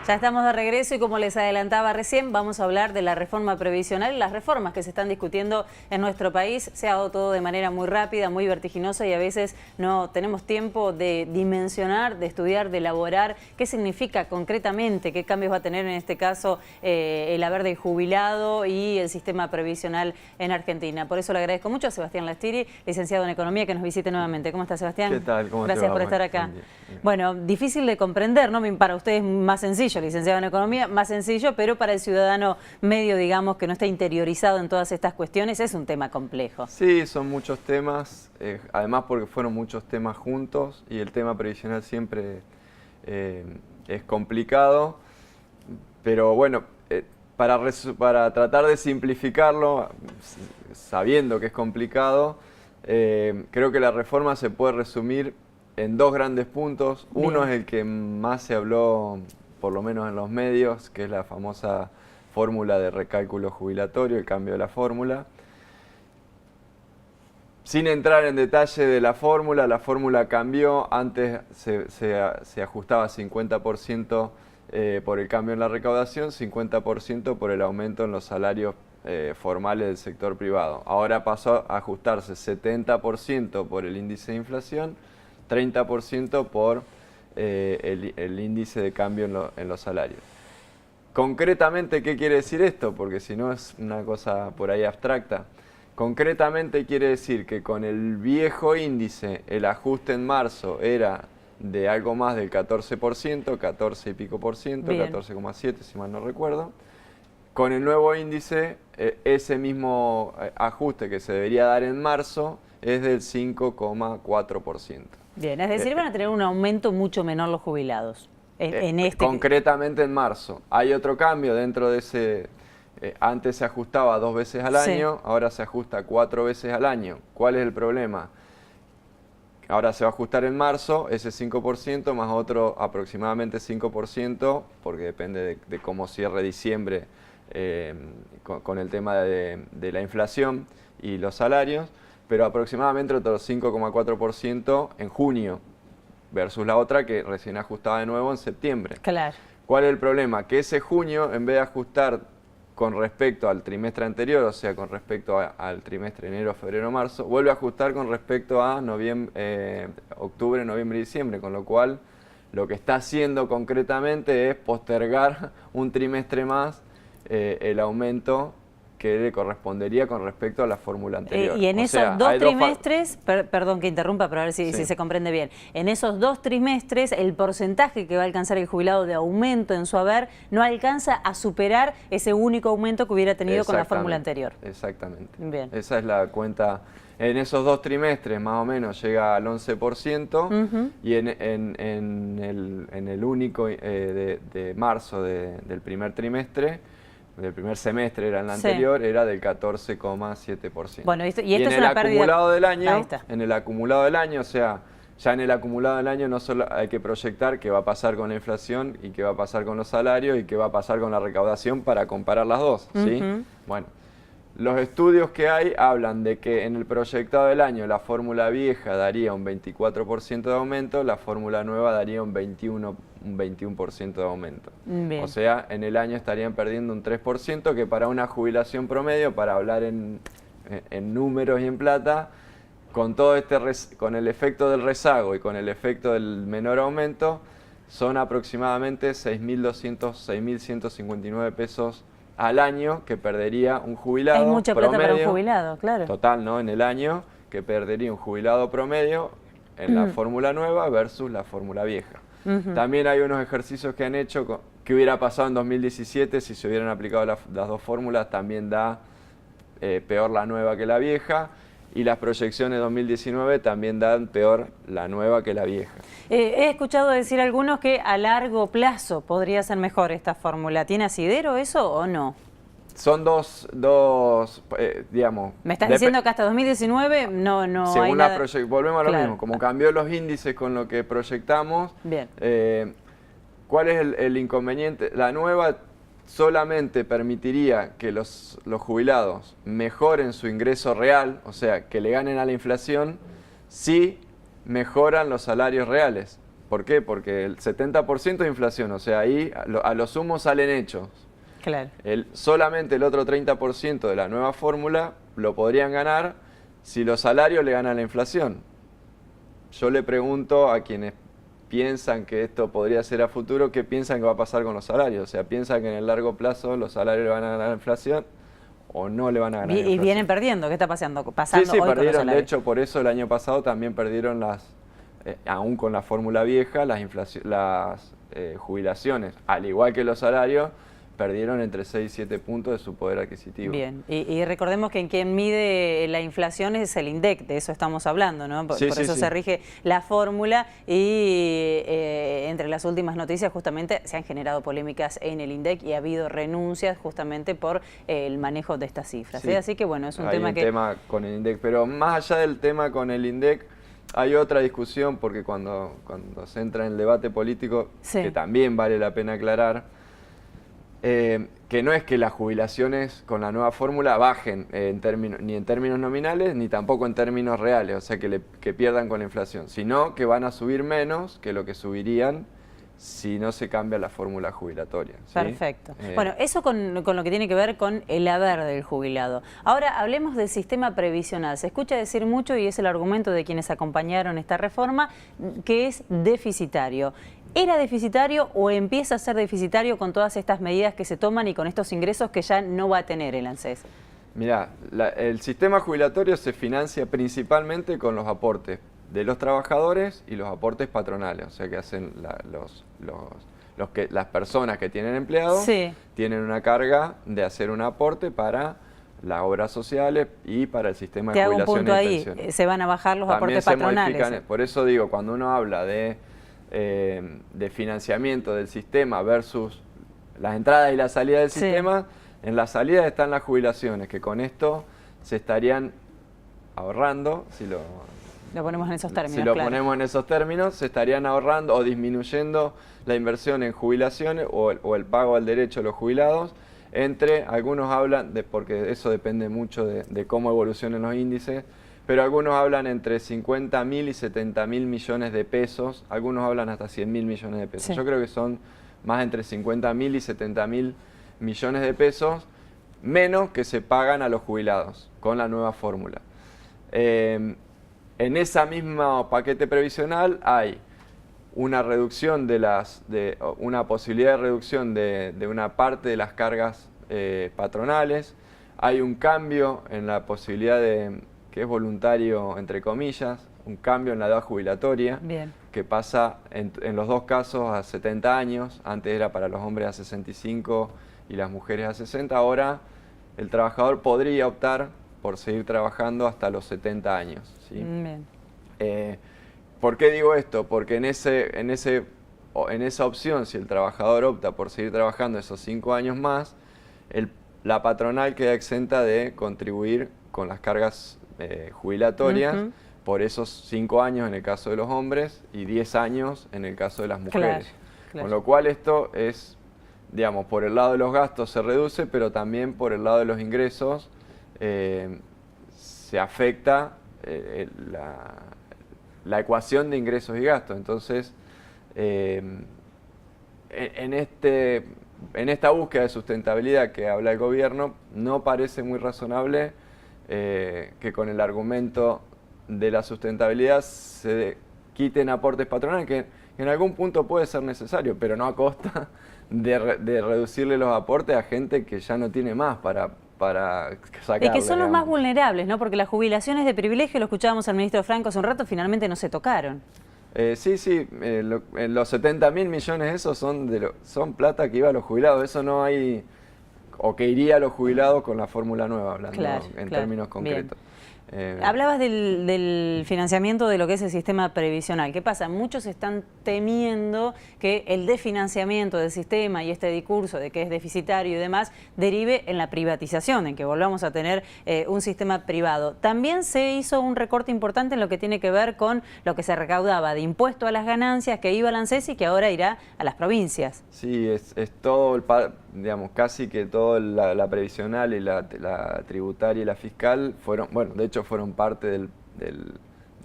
Ya estamos de regreso y como les adelantaba recién, vamos a hablar de la reforma previsional, las reformas que se están discutiendo en nuestro país. Se ha dado todo de manera muy rápida, muy vertiginosa y a veces no tenemos tiempo de dimensionar, de estudiar, de elaborar qué significa concretamente, qué cambios va a tener en este caso el haber del jubilado y el sistema previsional en Argentina. Por eso le agradezco mucho a Sebastián Lastiri, licenciado en Economía, que nos visite nuevamente. ¿Cómo está, Sebastián? ¿Qué tal? ¿Cómo Gracias te va? por estar acá. Bueno, difícil de comprender, ¿no? Para ustedes más sencillo, licenciado en Economía, más sencillo, pero para el ciudadano medio, digamos, que no está interiorizado en todas estas cuestiones, es un tema complejo. Sí, son muchos temas, además porque fueron muchos temas juntos y el tema previsional siempre es complicado, pero bueno, para tratar de simplificarlo, sabiendo que es complicado, creo que la reforma se puede resumir en dos grandes puntos. Bien. Uno es el que más se habló, por lo menos en los medios, que es la famosa fórmula de recálculo jubilatorio, el cambio de la fórmula. Sin entrar en detalle de la fórmula cambió. Antes se ajustaba 50% por el cambio en la recaudación, 50% por el aumento en los salarios formales del sector privado. Ahora pasó a ajustarse 70% por el índice de inflación, 30% por el índice de cambio en los salarios. Concretamente, ¿qué quiere decir esto? Porque si no es una cosa por ahí abstracta. Concretamente quiere decir que con el viejo índice el ajuste en marzo era de algo más del 14%, 14 y pico por ciento, 14,7 si mal no recuerdo. Con el nuevo índice, ese mismo ajuste que se debería dar en marzo es del 5,4%. Bien, es decir, van a tener un aumento mucho menor los jubilados. Concretamente en marzo. Hay otro cambio dentro de ese... antes se ajustaba 2 veces al año, ahora se ajusta 4 veces al año. ¿Cuál es el problema? Ahora se va a ajustar en marzo ese 5% más otro aproximadamente 5%, porque depende de cómo cierre diciembre con el tema de la inflación y los salarios, pero aproximadamente otro 5,4% en junio, versus la otra que recién ajustaba de nuevo en septiembre. Claro. ¿Cuál es el problema? Que ese junio, en vez de ajustar con respecto al trimestre anterior, o sea, con respecto al trimestre enero, febrero, marzo, vuelve a ajustar con respecto a octubre, noviembre y diciembre, con lo cual lo que está haciendo concretamente es postergar un trimestre más el aumento que le correspondería con respecto a la fórmula anterior. Y en esos dos trimestres, perdón que interrumpa, pero a ver si se comprende bien, en esos 2 trimestres el porcentaje que va a alcanzar el jubilado de aumento en su haber no alcanza a superar ese único aumento que hubiera tenido con la fórmula anterior. Exactamente. Bien. Esa es la cuenta. En esos 2 trimestres más o menos llega al 11% y en el único de marzo del primer trimestre, del primer semestre era el anterior, era del 14,7%. Bueno, y esto en es una acumulado pérdida... del año, en el acumulado del año, o sea, ya en el acumulado del año no solo hay que proyectar qué va a pasar con la inflación y qué va a pasar con los salarios y qué va a pasar con la recaudación para comparar las dos, ¿sí? Bueno, los estudios que hay hablan de que en el proyectado del año la fórmula vieja daría un 24% de aumento, la fórmula nueva daría un 21% de aumento. Bien. O sea, en el año estarían perdiendo un 3%, que para una jubilación promedio, para hablar en números y en plata, con todo con el efecto del rezago y con el efecto del menor aumento, son aproximadamente 6.159 pesos al año que perdería un jubilado promedio. Es mucha plata para un jubilado, claro. Total, ¿no? En el año que perdería un jubilado promedio en la fórmula nueva versus la fórmula vieja. También hay unos ejercicios que han hecho, que hubiera pasado en 2017 si se hubieran aplicado las dos fórmulas, también da peor la nueva que la vieja. Y las proyecciones de 2019 también dan peor la nueva que la vieja. He escuchado decir algunos que a largo plazo podría ser mejor esta fórmula. ¿Tiene asidero eso o no? Son digamos... ¿Me estás diciendo que hasta 2019 no hay nada? Volvemos a lo mismo, como cambió los índices con lo que proyectamos. Bien. ¿Cuál es el inconveniente? La nueva solamente permitiría que los jubilados mejoren su ingreso real, o sea, que le ganen a la inflación, si mejoran los salarios reales. ¿Por qué? Porque el 70% de inflación, o sea, ahí a lo sumo salen hechos. Claro. Solamente el otro 30% de la nueva fórmula lo podrían ganar si los salarios le ganan la inflación. Yo le pregunto a quienes piensan que esto podría ser a futuro, ¿qué piensan que va a pasar con los salarios? O sea, ¿piensan que en el largo plazo los salarios le van a ganar la inflación o no le van a ganar la inflación? Y vienen perdiendo, ¿qué está pasando Sí, hoy perdieron, con los salarios? de hecho, por eso el año pasado también perdieron aún con la fórmula vieja, las jubilaciones, al igual que los salarios, perdieron entre 6 y 7 puntos de su poder adquisitivo. Bien, y recordemos que quien mide la inflación es el INDEC, de eso estamos hablando, ¿no? Por eso se rige la fórmula y entre las últimas noticias justamente se han generado polémicas en el INDEC y ha habido renuncias justamente por el manejo de estas cifras. Sí. Así que bueno, es un Hay tema un tema con el INDEC, pero más allá del tema con el INDEC, hay otra discusión porque cuando se entra en el debate político, que también vale la pena aclarar, que no es que las jubilaciones con la nueva fórmula bajen ni en términos nominales ni tampoco en términos reales, o sea que pierdan con la inflación, sino que van a subir menos que lo que subirían si no se cambia la fórmula jubilatoria, ¿sí? Perfecto. Bueno, eso con lo que tiene que ver con el haber del jubilado. Ahora hablemos del sistema previsional. Se escucha decir mucho, y es el argumento de quienes acompañaron esta reforma, que es deficitario. ¿Era deficitario o empieza a ser deficitario con todas estas medidas que se toman y con estos ingresos que ya no va a tener el ANSES? Mirá, el sistema jubilatorio se financia principalmente con los aportes de los trabajadores y los aportes patronales, o sea que hacen las personas que tienen empleados, tienen una carga de hacer un aporte para las obras sociales y para el sistema de jubilaciones y pensiones. Ahí, se van a bajar los También aportes patronales. Por eso digo, cuando uno habla de financiamiento del sistema versus las entradas y la salida del sistema, en la salida están las jubilaciones, que con esto se estarían ahorrando, si lo ponemos en esos términos. Si lo ponemos en esos términos, se estarían ahorrando o disminuyendo la inversión en jubilaciones o el pago al derecho de los jubilados. Algunos hablan, porque eso depende mucho de cómo evolucionen los índices, pero algunos hablan entre 50.000 y 70.000 millones de pesos, algunos hablan hasta 100.000 millones de pesos. Yo creo que son más entre 50.000 y 70.000 millones de pesos, menos que se pagan a los jubilados con la nueva fórmula. En ese mismo paquete previsional hay una reducción una posibilidad de reducción de una parte de las cargas patronales, hay un cambio en la posibilidad que es voluntario, entre comillas, un cambio en la edad jubilatoria, que pasa en los dos casos a 70 años, antes era para los hombres a 65 y las mujeres a 60, ahora el trabajador podría optar por seguir trabajando hasta los 70 años. ¿Sí? ¿Por qué digo esto? Porque en esa opción, si el trabajador opta por seguir trabajando esos 5 años más, la patronal queda exenta de contribuir con las cargas jubilatorias por esos 5 años en el caso de los hombres y 10 años en el caso de las mujeres. Con lo cual esto es, digamos, por el lado de los gastos se reduce, pero también por el lado de los ingresos se afecta la ecuación de ingresos y gastos. Entonces, en esta búsqueda de sustentabilidad que habla el gobierno, no parece muy razonable que con el argumento de la sustentabilidad se quiten aportes patronales, que en algún punto puede ser necesario, pero no a costa de reducirle los aportes a gente que ya no tiene más para sacarle. Y que son los más vulnerables, ¿no? Porque las jubilaciones de privilegio, lo escuchábamos al ministro Franco hace un rato, finalmente no se tocaron. Sí, los 70.000 millones esos son plata que iba a los jubilados, eso no hay, o que iría a los jubilados con la fórmula nueva, hablando en términos concretos. Hablabas del financiamiento de lo que es el sistema previsional. ¿Qué pasa? Muchos están temiendo que el desfinanciamiento del sistema y este discurso de que es deficitario y demás derive en la privatización, en que volvamos a tener un sistema privado. También se hizo un recorte importante en lo que tiene que ver con lo que se recaudaba de impuesto a las ganancias que iba al ANSES y que ahora irá a las provincias. Sí, es todo, digamos, casi que toda la previsional y la tributaria y la fiscal fueron, bueno, de hecho fueron parte del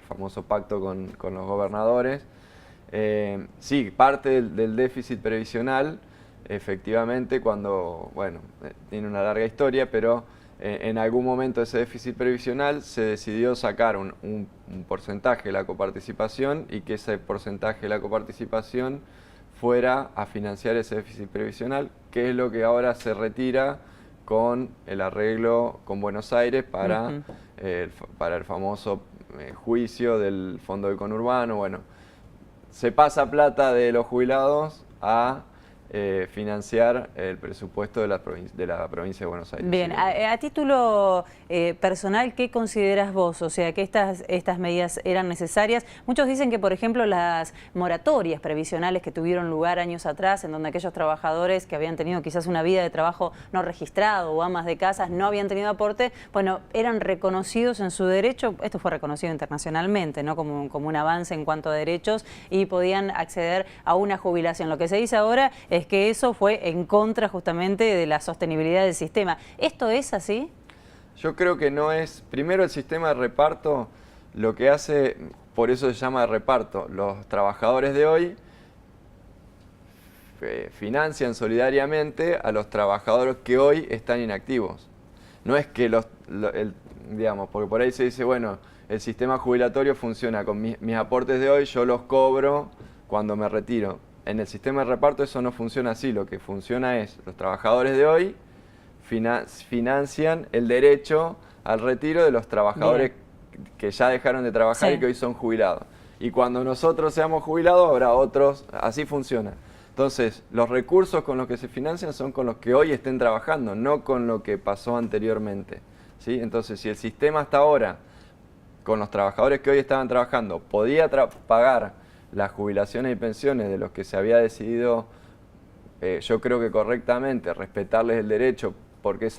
famoso pacto con los gobernadores. Sí, parte del déficit previsional, efectivamente, cuando, bueno, tiene una larga historia, pero en algún momento ese déficit previsional se decidió sacar un porcentaje de la coparticipación y que ese porcentaje de la coparticipación fuera a financiar ese déficit previsional, que es lo que ahora se retira con el arreglo con Buenos Aires para el famoso juicio del Fondo del Conurbano. Bueno, se pasa plata de los jubilados a financiar el presupuesto de la provincia de Buenos Aires. Bien, a título personal, ¿qué consideras vos? O sea, que estas medidas eran necesarias. Muchos dicen que, por ejemplo, las moratorias previsionales que tuvieron lugar años atrás, en donde aquellos trabajadores que habían tenido quizás una vida de trabajo no registrado o amas de casas no habían tenido aporte, bueno, eran reconocidos en su derecho. Esto fue reconocido internacionalmente, ¿no? Como un avance en cuanto a derechos, y podían acceder a una jubilación. Lo que se dice ahora es que eso fue en contra justamente de la sostenibilidad del sistema. ¿Esto es así? Yo creo que no es. Primero, el sistema de reparto lo que hace, por eso se llama reparto, los trabajadores de hoy financian solidariamente a los trabajadores que hoy están inactivos. No es que digamos, porque por ahí se dice, bueno, el sistema jubilatorio funciona con mis aportes de hoy, yo los cobro cuando me retiro. En el sistema de reparto eso no funciona así, lo que funciona es los trabajadores de hoy financian el derecho al retiro de los trabajadores que ya dejaron de trabajar y que hoy son jubilados. Y cuando nosotros seamos jubilados habrá otros, así funciona. Entonces, los recursos con los que se financian son con los que hoy estén trabajando, no con lo que pasó anteriormente, ¿sí? Entonces, si el sistema hasta ahora, con los trabajadores que hoy estaban trabajando, podía pagar las jubilaciones y pensiones de los que se había decidido, yo creo que correctamente, respetarles el derecho, porque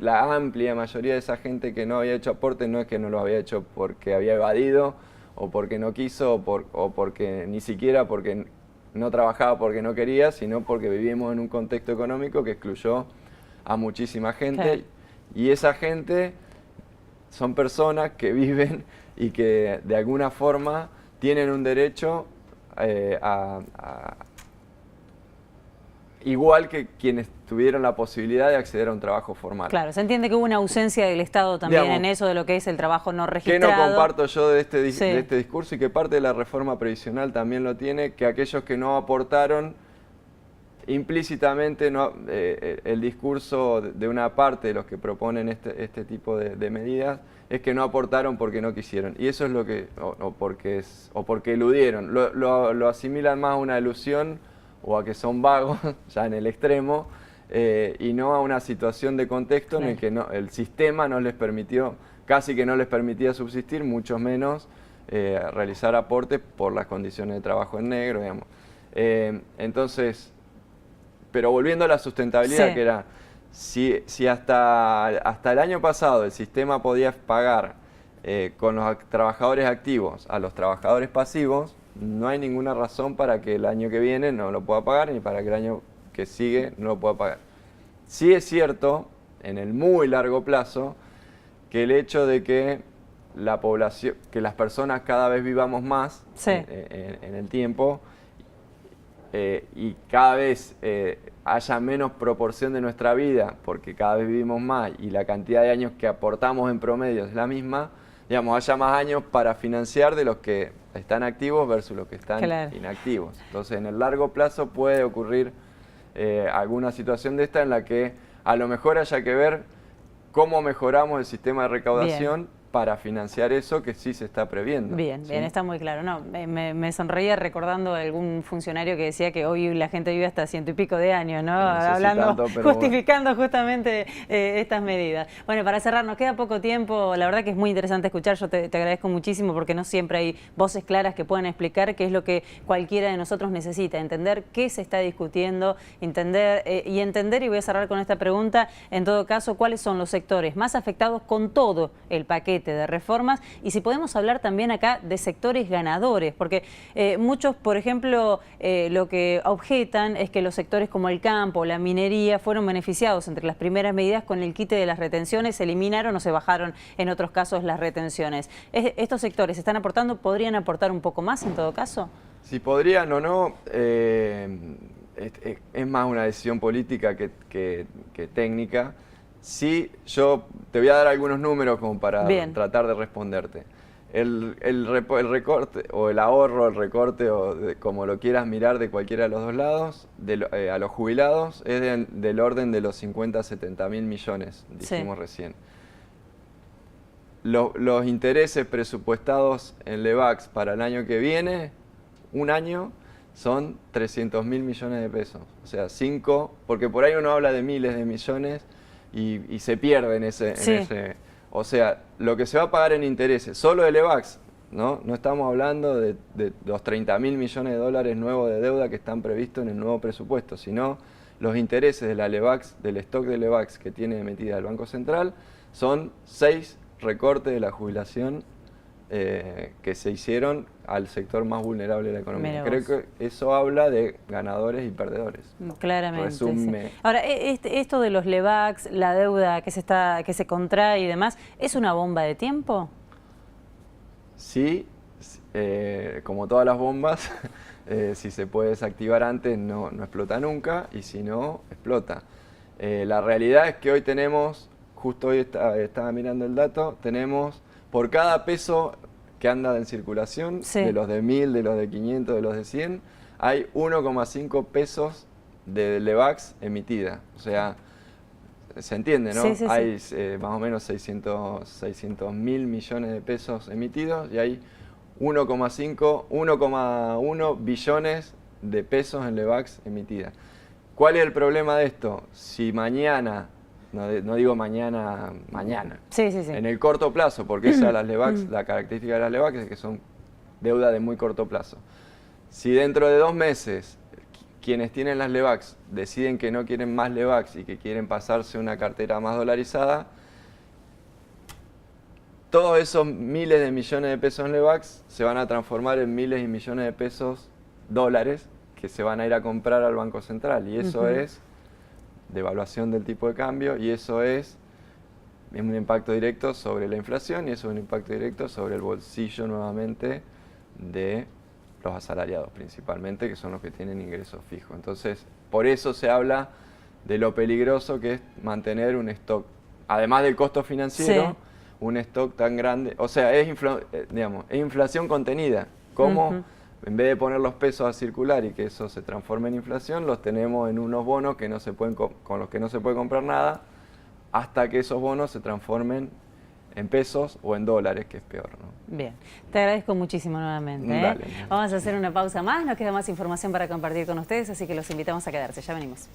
la amplia mayoría de esa gente que no había hecho aporte no es que no lo había hecho porque había evadido, o porque no quiso, o porque ni siquiera porque no trabajaba porque no quería, sino porque vivíamos en un contexto económico que excluyó a muchísima gente. Claro. Y esa gente son personas que viven y que de alguna forma tienen un derecho igual que quienes tuvieron la posibilidad de acceder a un trabajo formal. Claro, se entiende que hubo una ausencia del Estado también, digamos, en eso de lo que es el trabajo no registrado. Que no comparto yo de este discurso, y que parte de la reforma previsional también lo tiene, que aquellos que no aportaron implícitamente, el discurso de una parte de los que proponen este tipo de medidas es que no aportaron porque no quisieron, y eso es lo que, o porque eludieron, lo asimilan más a una elusión o a que son vagos, ya en el extremo, y no a una situación de contexto en el que el sistema no les permitió, casi que no les permitía subsistir, mucho menos realizar aportes por las condiciones de trabajo en negro, digamos. Entonces, pero volviendo a la sustentabilidad, que era, si hasta el año pasado el sistema podía pagar con los trabajadores activos a los trabajadores pasivos, no hay ninguna razón para que el año que viene no lo pueda pagar, ni para que el año que sigue no lo pueda pagar. Sí es cierto, en el muy largo plazo, que el hecho de que la población, que las personas cada vez vivamos más en el tiempo, y cada vez haya menos proporción de nuestra vida, porque cada vez vivimos más y la cantidad de años que aportamos en promedio es la misma, digamos, haya más años para financiar de los que están activos versus los que están inactivos. Entonces, en el largo plazo puede ocurrir alguna situación de esta en la que a lo mejor haya que ver cómo mejoramos el sistema de recaudación para financiar eso que sí se está previendo. Bien, bien, está muy claro. No, me sonreía recordando a algún funcionario que decía que hoy la gente vive hasta 100 y pico de años, ¿no? Hablando, justificando justamente estas medidas. Bueno, para cerrar, nos queda poco tiempo. La verdad que es muy interesante escuchar. Yo te agradezco muchísimo porque no siempre hay voces claras que puedan explicar qué es lo que cualquiera de nosotros necesita. Entender qué se está discutiendo, entender, y voy a cerrar con esta pregunta, en todo caso, cuáles son los sectores más afectados con todo el paquete de reformas, y si podemos hablar también acá de sectores ganadores, porque muchos, por ejemplo, lo que objetan es que los sectores como el campo, la minería, fueron beneficiados entre las primeras medidas con el quite de las retenciones, se eliminaron o se bajaron en otros casos las retenciones. ¿Estos sectores están aportando? ¿Podrían aportar un poco más en todo caso? Si podrían o no, es más una decisión política que técnica. Sí, yo te voy a dar algunos números como para tratar de responderte. El recorte o el ahorro, el recorte, o como lo quieras mirar de cualquiera de los dos lados, a los jubilados es del orden de los 50 a 70 mil millones, dijimos recién. Los intereses presupuestados en Levax para el año que viene, un año, son 300 mil millones de pesos. O sea, 5, porque por ahí uno habla de miles de millones y se pierde en ese. O sea, lo que se va a pagar en intereses, solo de Levax, no estamos hablando de los 30 mil millones de dólares nuevos de deuda que están previstos en el nuevo presupuesto, sino los intereses de la Levax, del stock de Levax que tiene emitida el Banco Central, son 6 recortes de la jubilación que se hicieron al sector más vulnerable de la economía. Creo que eso habla de ganadores y perdedores. Claramente. Resume. Sí. Ahora, esto de los Levax, la deuda que se contrae y demás, ¿es una bomba de tiempo? Sí, como todas las bombas, si se puede desactivar antes no explota nunca, y si no, explota. La realidad es que hoy tenemos, justo hoy estaba mirando el dato, tenemos por cada peso que anda en circulación, de los de 1000, de los de 500, de los de 100, hay 1,5 pesos de Levax emitida. O sea, se entiende, ¿no? Hay más o menos 600 mil millones de pesos emitidos y hay 1,1 billones de pesos en Levax emitida. ¿Cuál es el problema de esto? Si mañana, no digo mañana, en el corto plazo, porque esa las Levax, la característica de las Levax es que son deuda de muy corto plazo. Si dentro de 2 meses quienes tienen las Levax deciden que no quieren más Levax y que quieren pasarse a una cartera más dolarizada, todos esos miles de millones de pesos en Levax se van a transformar en miles y millones de pesos dólares que se van a ir a comprar al Banco Central, y eso es devaluación del tipo de cambio, y eso es un impacto directo sobre la inflación, y eso es un impacto directo sobre el bolsillo nuevamente de los asalariados principalmente, que son los que tienen ingresos fijos. Entonces, por eso se habla de lo peligroso que es mantener un stock, además del costo financiero, un stock tan grande. O sea, es inflación contenida. ¿Cómo? En vez de poner los pesos a circular y que eso se transforme en inflación, los tenemos en unos bonos que no se pueden con los que no se puede comprar nada, hasta que esos bonos se transformen en pesos o en dólares, que es peor, ¿no? Bien, te agradezco muchísimo nuevamente. Dale. Vamos a hacer una pausa más, nos queda más información para compartir con ustedes, así que los invitamos a quedarse, ya venimos.